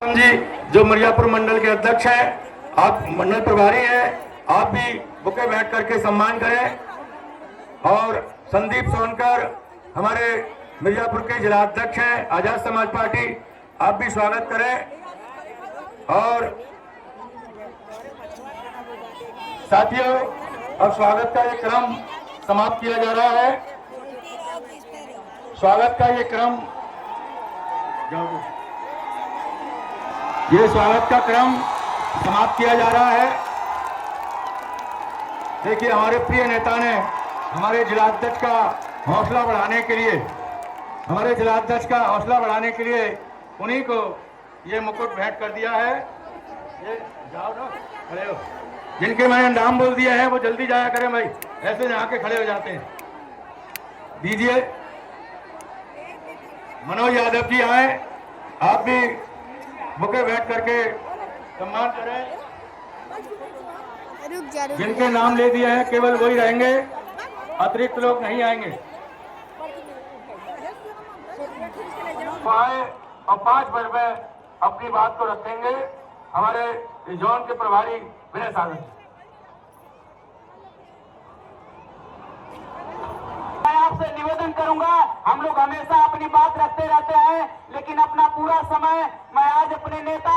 जी जो मिर्जापुर मंडल के अध्यक्ष हैं, आप मंडल प्रभारी हैं, आप भी बुके बैठ करके सम्मान करें। और संदीप सोनकर हमारे मिर्जापुर के जिला अध्यक्ष हैं आजाद समाज पार्टी, आप भी स्वागत करें। और साथियों, अब स्वागत का ये क्रम समाप्त किया जा रहा है। स्वागत का ये क्रम स्वागत का क्रम समाप्त किया जा रहा है। देखिए, हमारे प्रिय नेता ने हमारे जिलाध्यक्ष का हौसला बढ़ाने के लिए उन्हीं को ये मुकुट भेंट कर दिया है। ये जाओ ना, खड़े हो। जिनके मैंने नाम बोल दिया है वो जल्दी जाया करें भाई, ऐसे यहाँ के खड़े हो जाते हैं। दीजिए, मनोज यादव जी आए, आप भी बुके बैठ करके सम्मान करें। जिनके नाम ले दिए हैं केवल वही रहेंगे, अतिरिक्त लोग नहीं आएंगे। आए और 5 मिनट में अपनी बात को रखेंगे हमारे जोन के प्रभारी विनय सागर जी। आपसे निवेदन करूंगा, हम लोग हमेशा अपनी बात रखते रहते हैं, लेकिन अपना पूरा समय मैं आज अपने नेता,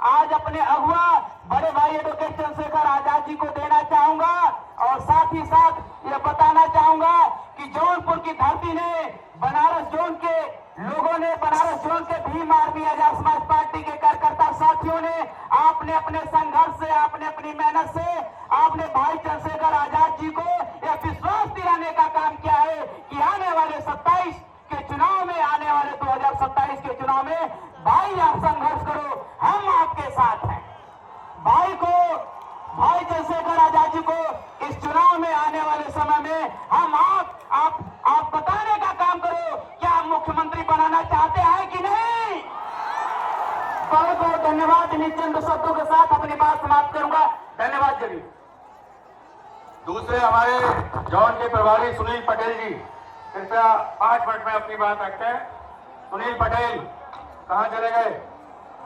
आज अपने अगुआ बड़े भाई एडवोकेट चंद्रशेखर आजाद जी को देना चाहूंगा। और साथ ही साथ ये बताना चाहूंगा कि जौनपुर की धरती ने, बनारस जोन के लोगों ने, बनारस जोन के भीम आर्मी आजाद समाज पार्टी के कार्यकर्ता साथियों ने, आपने अपने संघर्ष से, आपने अपनी मेहनत से, आपने भाई चंद्रशेखर आजाद जी को यह विश्वास दिलाने का काम किया है कि आने वाले 27 के चुनाव में, आने वाले 2027 के चुनाव में भाई आप संघर्ष करो, हम आपके साथ हैं। भाई चंद्रशेखर आजाद जी को इस चुनाव में आने वाले समय में हम आप बताने का काम करो, क्या आप मुख्यमंत्री बनाना चाहते हैं कि नहीं। बहुत बहुत धन्यवाद। इन चंद शब्दों के साथ अपनी बात समाप्त करूंगा। धन्यवाद। जरूर दूसरे हमारे जॉन के प्रभारी सुनील पटेल जी, कृपया 5 मिनट में अपनी बात रखते हैं। सुनील पटेल कहाँ चले गए?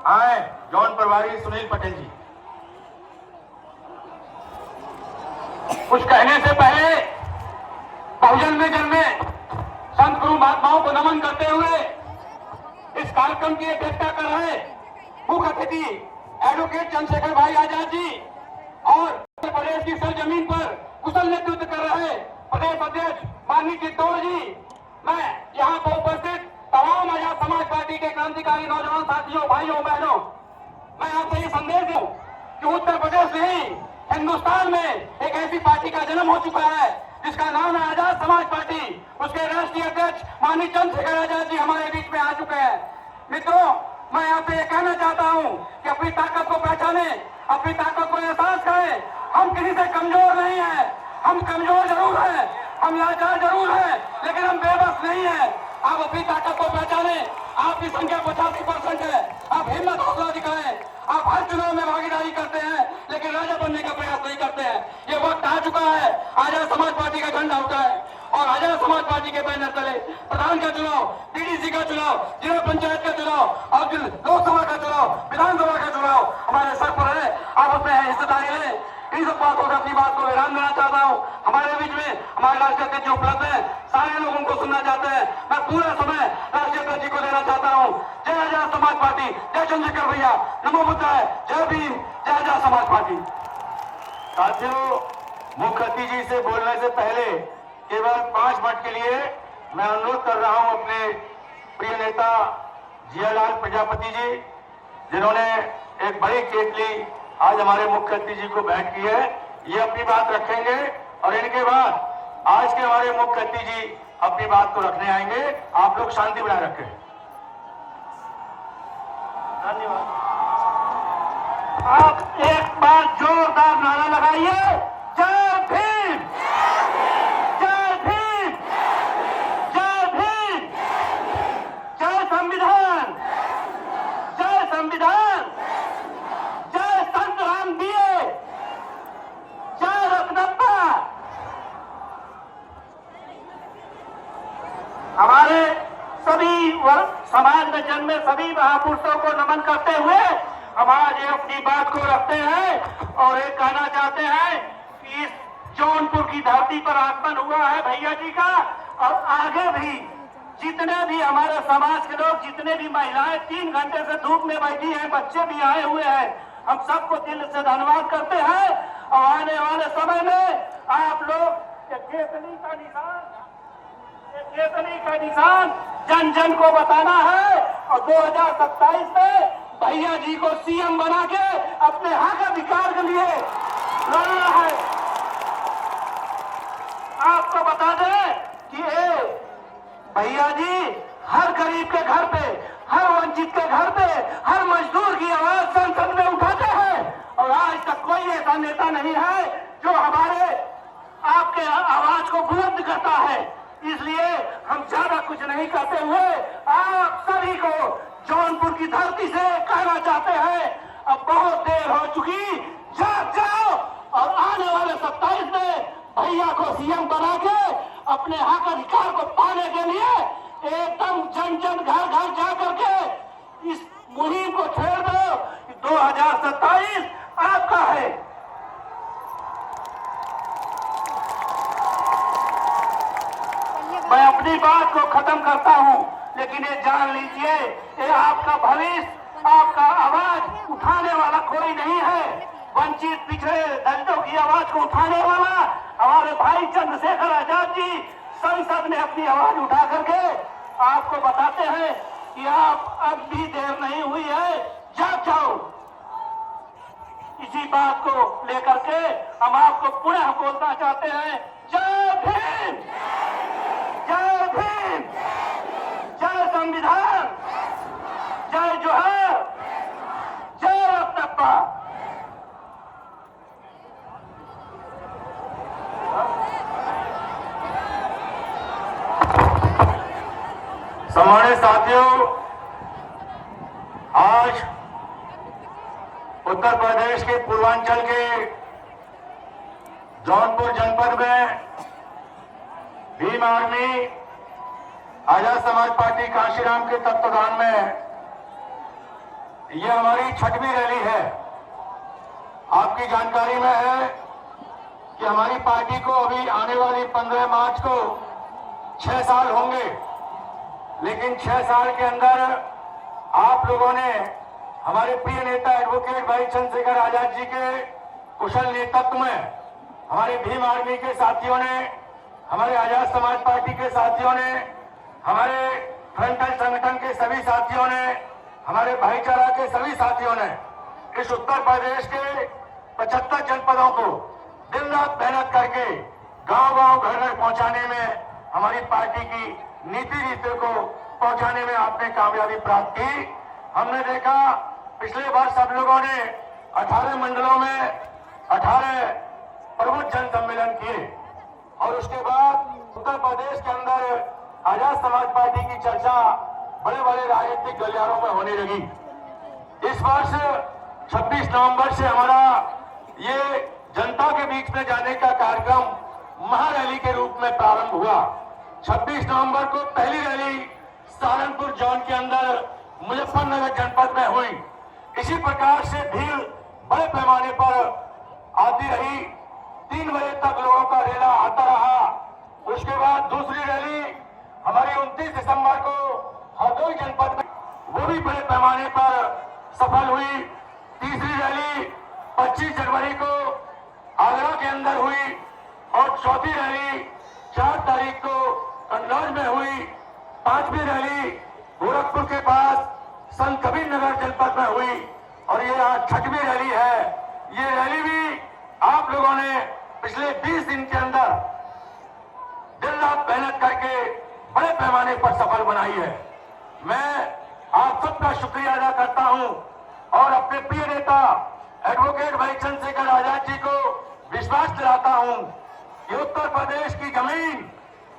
आए जॉन प्रभारी सुनील पटेल जी। कुछ कहने से पहले बहुजन में जन्मे संत गुरु महात्माओं को नमन करते हुए इस कार्यक्रम की अध्यक्षता कर रहे मुख्य अतिथि एडवोकेट चंद्रशेखर भाई आजाद जी और उत्तर प्रदेश की सरजमीन पर कुशल नेतृत्व कर रहे प्रदेश अध्यक्ष माननीय चित्तौड़ जी, मैं यहाँ पर उपस्थित तमाम आजाद समाज पार्टी के क्रांतिकारी नौजवान साथियों, भाइयों बहनों, मैं आपसे ये संदेश दूं कि उत्तर प्रदेश नहीं, हिंदुस्तान में एक ऐसी पार्टी का जन्म हो चुका है जिसका नाम है आजाद समाज पार्टी। उसके राष्ट्रीय अध्यक्ष माननीय चंद्रशेखर आजाद जी हमारे बीच में आ चुके हैं। मित्रों, मैं आपसे ये कहना चाहता हूं कि अपनी ताकत को पहचाने, अपनी ताकत को एहसास करें। हम किसी से कमजोर नहीं है, हम कमजोर जरूर हैं, हम लाचार जरूर हैं, लेकिन हम बेबस नहीं है। आप अपनी ताकत को पहचाने। आपकी संख्या 85% है। आप हिम्मत हौसला दिखाएं। आप हर चुनाव में भागीदारी करते हैं, लेकिन राजा बनने का प्रयास नहीं करते हैं। ये वक्त आ चुका है, आजाद समाज पार्टी का झंडा उठाए और आजाद समाज पार्टी के बैनर तले प्रधान का चुनाव, डीडीसी का चुनाव, जिला पंचायत का चुनाव और लोकसभा का चुनाव, विधानसभा का चुनाव हमारे सर पर है। आप उसमें हिस्सेदारी लें। इन सब बातों से अपनी बात को विराम देना चाहता हूँ। हमारे बीच में हमारे राष्ट्रीय अध्यक्ष उपलब्ध है, सारे लोग उनको सुनना चाहते हैं। मैं पूरा समय राष्ट्रीय अध्यक्ष जी को देना चाहता हूँ। जय आजाद समाज पार्टी, जय चंद्रशेखर भैया, नमो बुद्धाय, जय भीम, जय आजाद समाज पार्टी। साथियों, मुख्य अतिथि जी से बोलने से पहले केवल 5 मिनट के लिए मैं अनुरोध कर रहा हूं अपने प्रिय नेता जियालाल प्रजापति जी, जिन्होंने एक बड़ी केतली आज हमारे मुख्य अतिथि जी को भेंट की है। ये अपनी बात रखेंगे और इनके बाद आज के हमारे मुख्य अतिथि जी अपनी बात को रखने आएंगे। आप लोग शांति बनाए रखें। धन्यवाद। आप एक बार जोरदार नारा लगाइए, जय भीम, जय भीम, जय भीम, जय संविधान, जय संविधान, जय संत रामदिये, जय रत्नप्पा। हमारे सभी वर्ग समाज में जन्मे अपने सभी महापुरुषों को नमन करते हुए हम आज ये अपनी बात को रखते हैं और ये कहना चाहते हैं कि इस जौनपुर की धरती पर आगमन हुआ है भैया जी का, और आगे भी जितने भी हमारे समाज के लोग, जितने भी महिलाएं 3 घंटे से धूप में बैठी हैं, बच्चे भी आए हुए हैं, हम सबको दिल से धन्यवाद करते हैं। और आने वाले समय में आप लोग एक केतली का निशान जन जन को बताना है और 2027 में भैया जी को सीएम बना के अपने हक अधिकार के लिए लड़ना है। आपको बता दें कि भैया जी हर गरीब के घर पे, हर वंचित के घर पे, हर मजदूर की आवाज संसद में उठाते हैं और आज तक कोई ऐसा नेता नहीं है जो हमारे आपके आवाज को बुलंद करता है। इसलिए हम ज्यादा कुछ नहीं कहते हुए आप सभी को जौनपुर की धरती से कहना चाहते हैं, अब बहुत देर हो चुकी, जाग जाओ और आने वाले 27 में भैया को सीएम बना के अपने हक अधिकार को पाने के लिए एकदम जन जन घर घर जा करके इस मुहिम को छेड़ दो। 2027 आपका है। मैं अपनी बात को खत्म करता हूं, लेकिन ये जान लीजिए, ये आपका भविष्य, आपका आवाज उठाने वाला कोई नहीं है। वंचित पिछड़े दलितों की आवाज को उठाने वाला हमारे भाई चंद्रशेखर आजाद जी संसद में अपनी आवाज उठा करके आपको बताते हैं कि आप अब भी देर नहीं हुई है, जाग जाओ। इसी बात को लेकर के हम आपको पुनः बोलना चाहते हैं, जय भीम, जय भीम, जय संविधान, जय जोहर, जय रत्नप्पा। सम्मानित साथियों, आज उत्तर प्रदेश के पूर्वांचल के जौनपुर जनपद में भीम आर्मी आजाद समाज पार्टी कांशीराम के तत्वाधान में यह हमारी 6वीं रैली है। आपकी जानकारी में है कि हमारी पार्टी को अभी आने वाली 15 मार्च को 6 साल होंगे, लेकिन 6 साल के अंदर आप लोगों ने हमारे प्रिय नेता एडवोकेट भाई चंद्रशेखर आजाद जी के कुशल नेतृत्व में, हमारे भीम आर्मी के साथियों ने, हमारे आजाद समाज पार्टी के साथियों ने, हमारे फ्रंटल संगठन के सभी साथियों ने, हमारे भाईचारा के सभी साथियों ने इस उत्तर प्रदेश के 75 जनपदों को दिन रात मेहनत करके गांव-गांव, घर-घर पहुंचाने में, हमारी पार्टी की नीति को पहुंचाने में आपने कामयाबी प्राप्त की। हमने देखा पिछले वर्ष सब लोगों ने 18 मंडलों में 18 प्रमुख जन सम्मेलन किए और उसके बाद उत्तर प्रदेश के अंदर आजाद समाज पार्टी की चर्चा बड़े बड़े राजनीतिक गलियारों में होने लगी। इस वर्ष 26 नवंबर से हमारा ये जनता के बीच में जाने का कार्यक्रम महारैली के रूप में प्रारंभ हुआ। 26 नवंबर को पहली रैली सहारनपुर जोन के अंदर मुजफ्फरनगर जनपद में हुई। इसी प्रकार से भीड़ बड़े पैमाने पर आती रही। 3 बजे तक लोगों का रेला आता रहा। उसके बाद दूसरी रैली हमारी 29 दिसंबर को हरदोई जनपद में, वो भी बड़े पैमाने पर सफल हुई। तीसरी रैली 25 जनवरी को आगरा के अंदर हुई और चौथी रैली 4 तारीख को कन्नौज में हुई। 5वीं रैली गोरखपुर के पास संत कबीर नगर जनपद में हुई और ये आज 6वीं रैली है। ये रैली भी आप लोगों ने पिछले 20 दिन के अंदर दिन रात मेहनत करके बड़े पैमाने पर सफल बनाई है। मैं आप सबका शुक्रिया अदा करता हूं और अपने प्रिय नेता एडवोकेट भाई चंद्रशेखर आजाद जी को विश्वास दिलाता हूं कि उत्तर प्रदेश की जमीन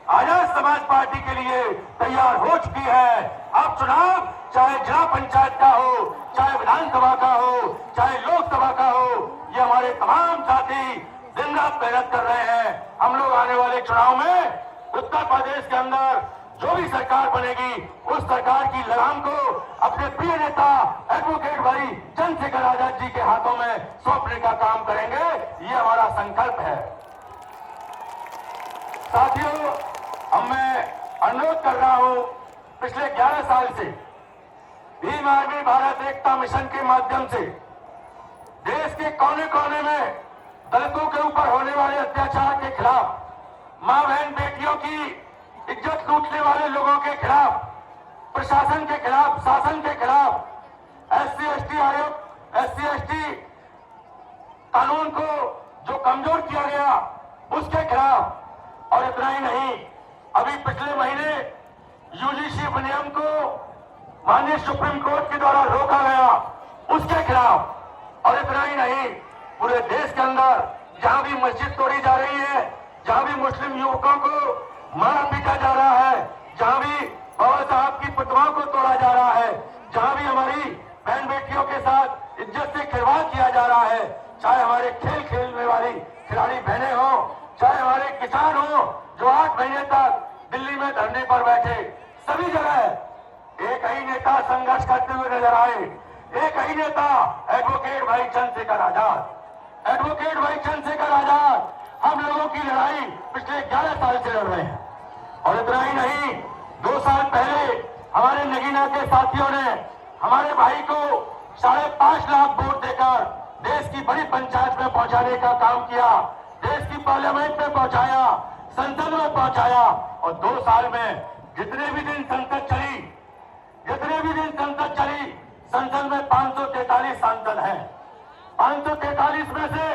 आजाद समाज पार्टी के लिए तैयार हो चुकी है। अब चुनाव चाहे जिला पंचायत का हो, चाहे विधानसभा का हो, चाहे लोकसभा का हो, ये हमारे तमाम साथी दिन रात मेहनत कर रहे हैं। हम लोग आने वाले चुनाव में उत्तर प्रदेश के अंदर जो भी सरकार बनेगी उस सरकार की लगाम को अपने प्रिय नेता एडवोकेट भाई चंद्रशेखर आजाद जी के हाथों में सौंपने का काम करेंगे। ये हमारा संकल्प है। साथियों, अब मैं अनुरोध कर रहा हूं, पिछले 11 साल से भीम आर्मी भारत एकता मिशन के माध्यम से देश के कोने कोने में दलितों के ऊपर होने वाले अत्याचार के खिलाफ, मां बहन बेटियों की इज्जत लूटने वाले लोगों के खिलाफ, प्रशासन के खिलाफ, शासन के खिलाफ, SC ST आयोग, SC ST कानून को जो कमजोर किया गया उसके खिलाफ। और इतना ही नहीं, अभी पिछले महीने UGC अधिनियम को माननीय सुप्रीम कोर्ट के द्वारा रोका गया, उसके खिलाफ। और इतना ही नहीं, पूरे देश के अंदर जहां भी मस्जिद तोड़ी जा रही है, जहां भी मुस्लिम युवकों को मारा पीटा जा रहा है, जहां भी बाबा साहब की प्रतिमाओं को तोड़ा जा रहा है, जहां भी हमारी बहन बेटियों के साथ इज्जत से खिलवाड़ किया जा रहा है, चाहे हमारे खेल खेलने वाली खिलाड़ी बहनें हो, चाहे हमारे किसान हो जो 8 महीने तक दिल्ली में धरने पर बैठे, सभी जगह एक ही नेता संघर्ष करते हुए नजर आए, एक ही नेता एडवोकेट भाई चंद्रशेखर आजाद। एडवोकेट भाई चंद्रशेखर आजाद हम लोगों की लड़ाई पिछले 11 साल से लड़ रहे हैं। और इतना ही नहीं, 2 साल पहले हमारे नगीना के साथियों ने हमारे भाई को 5.5 लाख वोट देकर देश की बड़ी पंचायत में पहुंचाने का काम किया, देश की पार्लियामेंट में पहुंचाया, संसद में पहुंचाया। और 2 साल में जितने भी दिन संसद चली, संसद में 543 सांसद हैं। 543 में से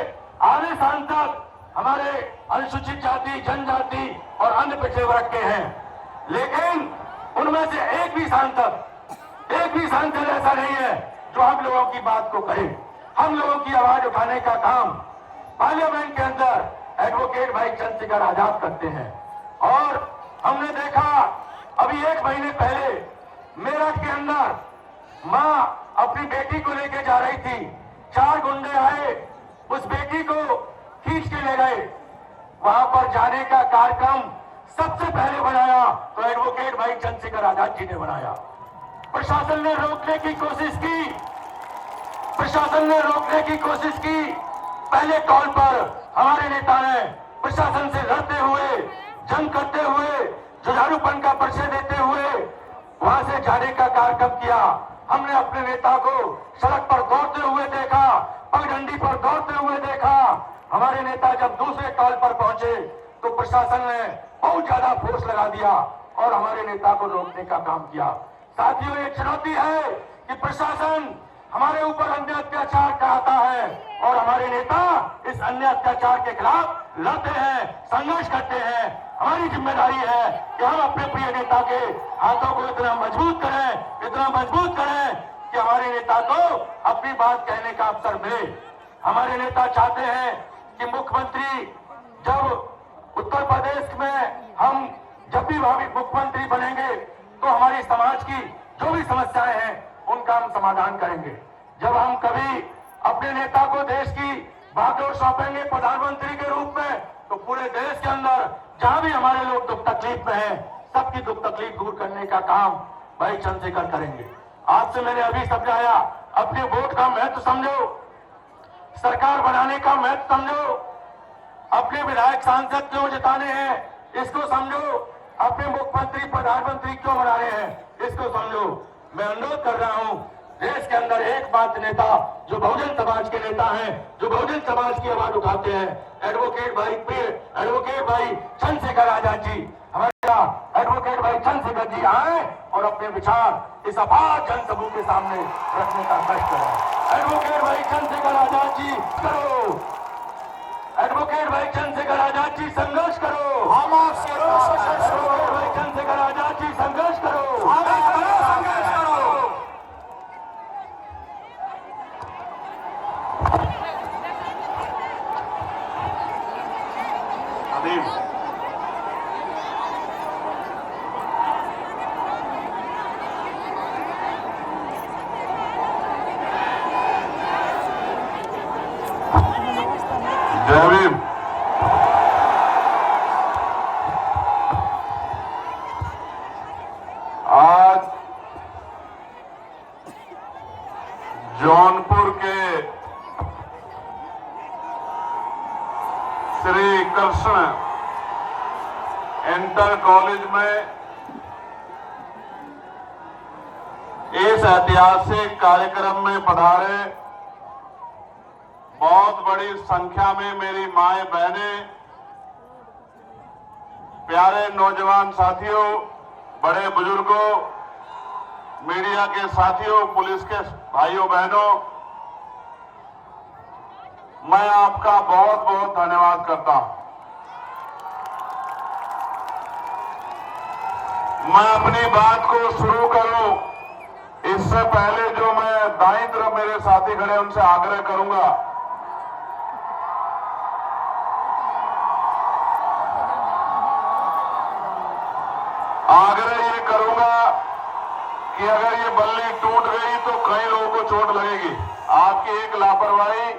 आधे सांसद हमारे अनुसूचित जाति, जनजाति और अन्य पिछड़े वर्ग के हैं। लेकिन उनमें से एक भी सांसद ऐसा नहीं है जो हम लोगों की बात को कहे, हम लोगों की आवाज उठाने का काम पार्लियामेंट के अंदर एडवोकेट भाई चंद्रशेखर आजाद करते हैं। और हमने देखा, अभी 1 महीने पहले मेरठ के अंदर मां अपनी बेटी को लेकर जा रही थी, 4 गुंडे आए, उस बेटी को खींच के ले गए। वहां पर जाने का कार्यक्रम सबसे पहले बनाया तो एडवोकेट भाई चंद्रशेखर आजाद जी ने बनाया। प्रशासन ने रोकने की कोशिश की, पहले कॉल पर हमारे नेता ने प्रशासन से लड़ते हुए, जंग करते हुए, जुझारूपन का परिचय देते हुए वहां से जाने का कार्यक्रम किया। हमने अपने नेता को सड़क पर दौड़ते हुए देखा, पगडंडी पर दौड़ते हुए देखा। हमारे नेता जब दूसरे कॉल पर पहुंचे तो प्रशासन ने बहुत ज्यादा फोर्स लगा दिया और हमारे नेता को रोकने का काम किया। साथियों, ये चुनौती है कि प्रशासन हमारे ऊपर अन्य अत्याचार कराता है और हमारे नेता इस अन्य अत्याचार के खिलाफ लड़ते हैं, संघर्ष करते हैं। हमारी जिम्मेदारी है कि हम अपने प्रिय नेता के हाथों को इतना मजबूत करें कि हमारे नेता को अपनी बात कहने का अवसर मिले। हमारे नेता चाहते हैं कि मुख्यमंत्री जब उत्तर प्रदेश में हम जब भी मुख्यमंत्री बनेंगे तो हमारी समाज की जो भी समस्याएं हैं उनका हम समाधान करेंगे। जब हम कभी अपने नेता को देश की बागडोर सौंपेंगे प्रधानमंत्री के रूप में, तो पूरे देश के अंदर जहां भी हमारे लोग दुख तकलीफ में हैं, सबकी दुख तकलीफ दूर करने का काम भाई चंद्रशेखर करेंगे। आपसे मैंने अभी समझाया, अपने वोट का महत्व समझो, सरकार बनाने का महत्व समझो, अपने विधायक सांसद क्यों जिताने हैं इसको समझो, अपने मुख्यमंत्री प्रधानमंत्री क्यों बना रहे हैं इसको समझो। मैं अनुरोध कर रहा हूं, देश के अंदर एकमात्र नेता जो बहुजन समाज के नेता हैं, जो बहुजन समाज की आवाज उठाते हैं, एडवोकेट भाई चंद्रशेखर आजाद जी, हमारे एडवोकेट भाई चंद्रशेखर जी आए और अपने विचार इस अपार जनसमूह के सामने रखने का कष्ट करें। एडवोकेट भाई चंद्रशेखर आजाद जी करो, एडवोकेट भाई चंद्रशेखर आजाद जी संघर्ष करो, हम आपसे एडवोकेट भाई चंद्रशेखर आजाद जी संघर्ष करो, संघर्ष करो। जय भीम। जबलपुर के श्री कृष्ण इंटर कॉलेज में इस ऐतिहासिक कार्यक्रम में पधारे बहुत बड़ी संख्या में मेरी माएं बहनें, प्यारे नौजवान साथियों, बड़े बुजुर्गों, मीडिया के साथियों, पुलिस के भाइयों बहनों, मैं आपका बहुत बहुत धन्यवाद करता हूं। मैं अपनी बात को शुरू करूं इससे पहले जो मैं दाईं तरफ मेरे साथी खड़े उनसे आग्रह करूंगा, ये करूंगा कि अगर ये बल्ली टूट गई तो कई लोगों को चोट लगेगी। आपकी एक लापरवाही